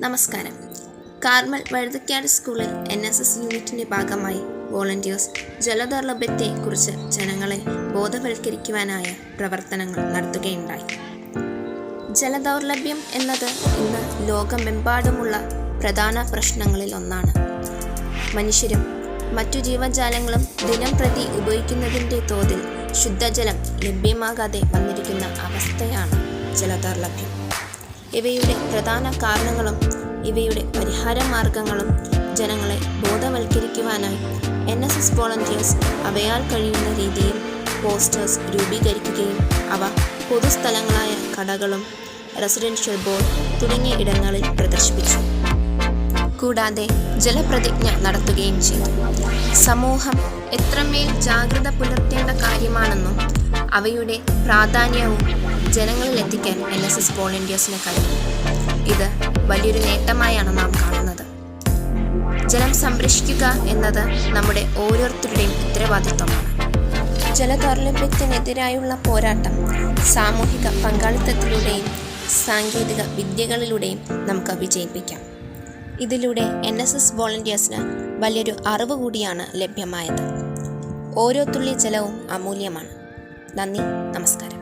നമസ്കാരം. കാർമൽ വഴുതക്കാട് സ്കൂളിൽ NSS യൂണിറ്റിൻ്റെ ഭാഗമായി വോളണ്ടിയേഴ്സ് ജലദൗർലഭ്യത്തെക്കുറിച്ച് ജനങ്ങളെ ബോധവൽക്കരിക്കുവാനായ പ്രവർത്തനങ്ങൾ നടത്തുകയുണ്ടായി. ജലദൗർലഭ്യം എന്നത് ഇന്ന് ലോകമെമ്പാടുമുള്ള പ്രധാന പ്രശ്നങ്ങളിൽ ഒന്നാണ്. മനുഷ്യരും മറ്റു ജീവജാലങ്ങളും ദിനം പ്രതി ഉപയോഗിക്കുന്നതിൻ്റെ തോതിൽ ശുദ്ധജലം ലഭ്യമാകാതെ വന്നിരിക്കുന്ന അവസ്ഥയാണ് ജലദൗർലഭ്യം. ഇവയുടെ പ്രധാന കാരണങ്ങളും ഇവയുടെ പരിഹാര മാർഗങ്ങളും ജനങ്ങളെ ബോധവൽക്കരിക്കുവാനായി NSS വോളണ്ടിയേഴ്സ് അവയാൽ കഴിയുന്ന രീതിയിൽ പോസ്റ്റേഴ്സ് രൂപീകരിക്കുകയും അവ പൊതുസ്ഥലങ്ങളായ കടകളും റെസിഡൻഷ്യൽ ബോർഡ് തുടങ്ങിയ ഇടങ്ങളിൽ പ്രദർശിപ്പിച്ചു. കൂടാതെ ജലപ്രതിജ്ഞ നടത്തുകയും ചെയ്തു. സമൂഹം എത്രമേൽ ജാഗ്രത പുലർത്തേണ്ട കാര്യമാണെന്നും അവയുടെ പ്രാധാന്യവും ജനങ്ങളിലെത്തിക്കാൻ NSS വോളണ്ടിയേഴ്സിന് കഴിയും. ഇത് വലിയൊരു നേട്ടമായാണ് നാം കാണുന്നത്. ജലം സംരക്ഷിക്കുക എന്നത് നമ്മുടെ ഓരോരുത്തരുടെയും ഉത്തരവാദിത്വമാണ്. ജലദൗർലഭ്യത്തിനെതിരായുള്ള പോരാട്ടം സാമൂഹിക പങ്കാളിത്തത്തിലൂടെയും സാങ്കേതിക വിദ്യകളിലൂടെയും നമുക്ക് വിജയിപ്പിക്കാം. ഇതിലൂടെ NSS വോളണ്ടിയേഴ്സിന് വലിയൊരു അറിവ് കൂടിയാണ് ലഭ്യമായത്. ഓരോ തുള്ളി ജലവും അമൂല്യമാണ്. നന്ദി, നമസ്കാരം.